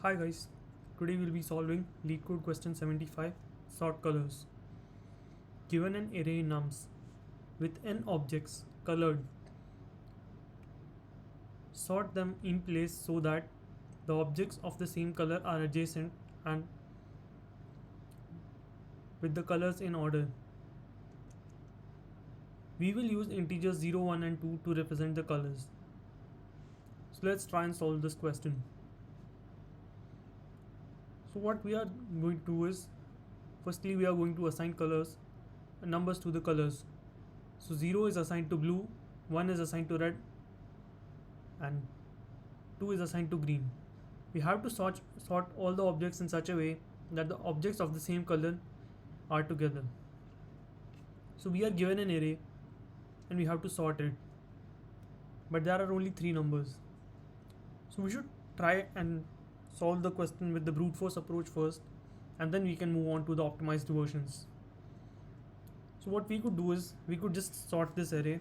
Hi guys, today we'll be solving Leetcode question 75, sort colors. Given an array nums with n objects colored, sort them in place so that the objects of the same color are adjacent and with the colors in order. We will use integers 0, 1 and 2 to represent the colors. So let's try and solve this question. So what we are going to do is, firstly we are going to assign colors numbers to the colors. So 0 is assigned to blue, 1 is assigned to red and 2 is assigned to green. We have to sort all the objects in such a way that the objects of the same color are together. So we are given an array and we have to sort it, but there are only 3 numbers. So we should try and solve the question with the brute force approach first, and then we can move on to the optimized versions. So what we could do is we could just sort this array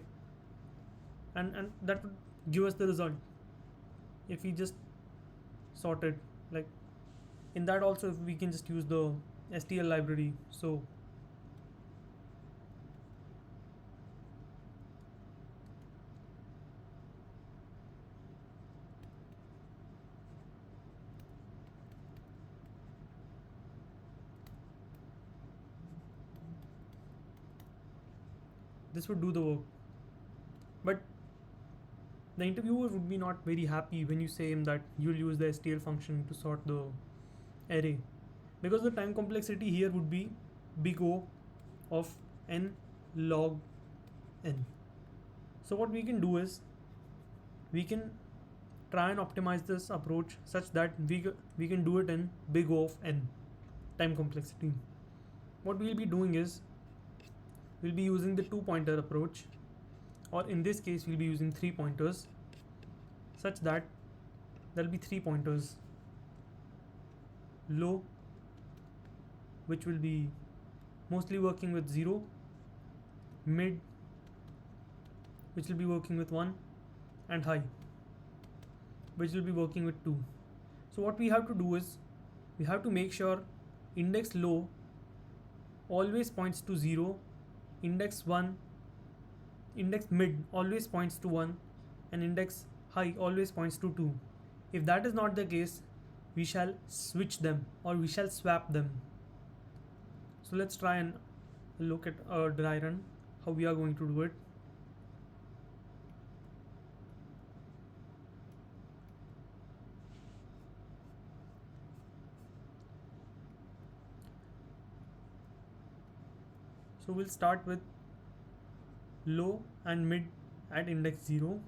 and that would give us the result if we just sort it. Like in that also, if we can just use the STL library. So this would do the work, but the interviewer would be not very happy when you say him that you'll use the STL function to sort the array, because the time complexity here would be big O of n log n. So what we can do is we can try and optimize this approach such that we can do it in big O of n time complexity. What we'll be doing is we'll be using the 2-pointer approach, or in this case we'll be using 3 pointers, such that there'll be 3 pointers: low, which will be mostly working with 0, mid, which will be working with 1, and high, which will be working with 2. So what we have to do is we have to make sure index low always points to 0, index mid always points to 1, and index high always points to 2. If that is not the case, we shall switch them, or we shall swap them. So let's try and look at a dry run how we are going to do it. So we'll start with low and mid at index 0,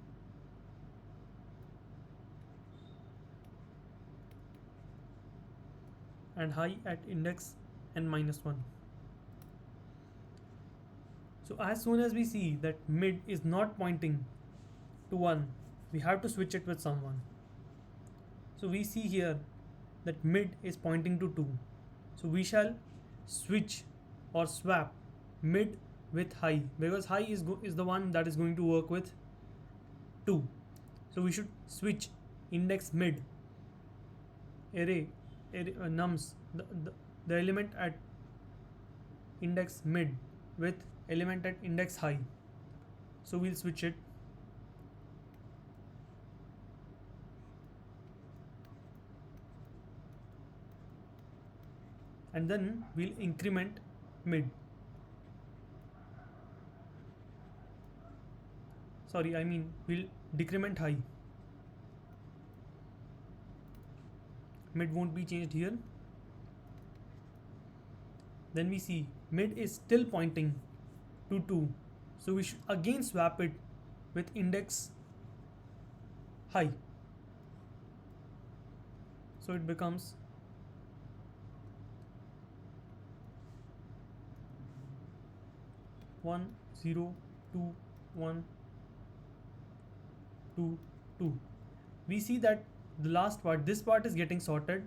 and high at index n-1. So as soon as we see that mid is not pointing to 1, we have to switch it with someone. So we see here that mid is pointing to 2. So we shall switch or swap mid with high, because high is the one that is going to work with 2. So we should switch index mid array nums, the element at index mid with element at index high. So we'll switch it, and then we'll increment mid. We'll decrement high. Mid won't be changed here. Then we see mid is still pointing to 2, so we should again swap it with index high. So it becomes 1, 0, 2, 1, 2, 2. We see that the last part, this part is getting sorted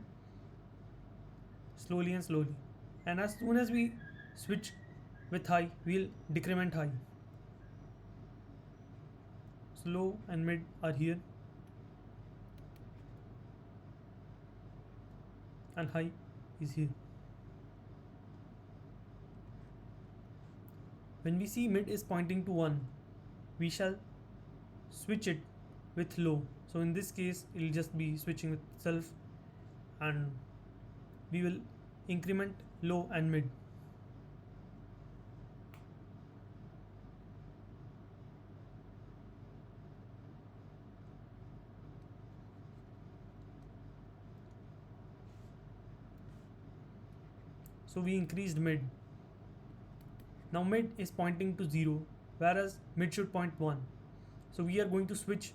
slowly and slowly, and as soon as we switch with high, we'll decrement high. So low and mid are here. and high is here. When we see mid is pointing to 1, we shall switch it with low. So in this case it will just be switching with itself, and we will increment low and mid. So we increased mid. Now mid is pointing to 0, whereas mid should point 1. So we are going to switch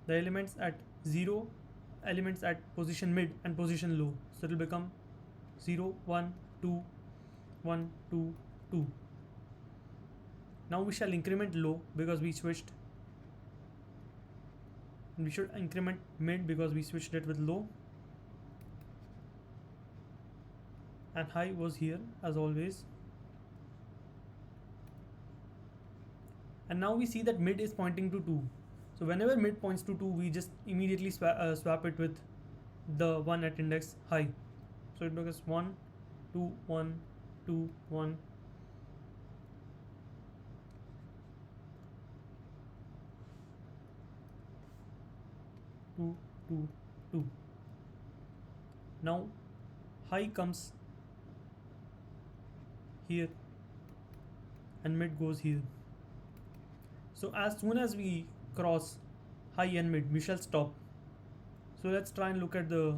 the elements at 0, elements at position mid and position low. So it will become 0, 1, 2, 1, 2, 2. Now we shall increment low because we switched. And we should increment mid because we switched it with low. And high was here as always. And now we see that mid is pointing to 2. So whenever mid points to 2, we just immediately swap it with the 1 at index high. So it becomes 1, 2, 1, 2, 1. Two, two, two. Now high comes here and mid goes here. So as soon as we cross high and mid, we shall stop. So let's try and look at the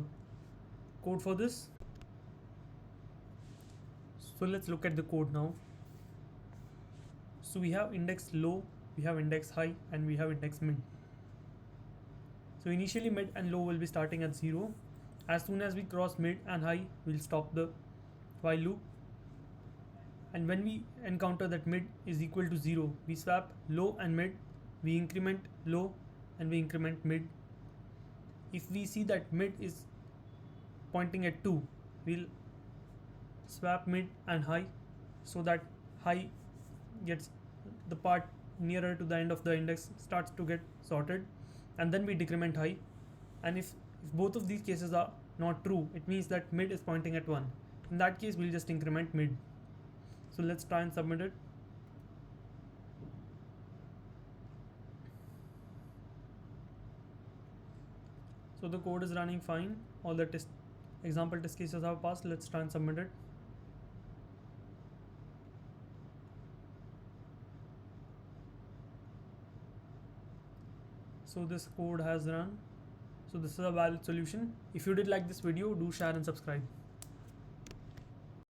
code for this. So let's look at the code now. So we have index low, we have index high, and we have index mid. So initially mid and low will be starting at 0. As soon as we cross mid and high, we'll stop the while loop. And when we encounter that mid is equal to 0, we swap low and mid, we increment low and we increment mid. If we see that mid is pointing at 2, we'll swap mid and high so that high gets the part nearer to the end of the index starts to get sorted, and then we decrement high. And if both of these cases are not true, it means that mid is pointing at 1. In that case, we'll just increment mid. So let's try and submit it. So the code is running fine. All the example test cases have passed. Let's try and submit it. So this code has run. So this is a valid solution. If you did like this video, do share and subscribe.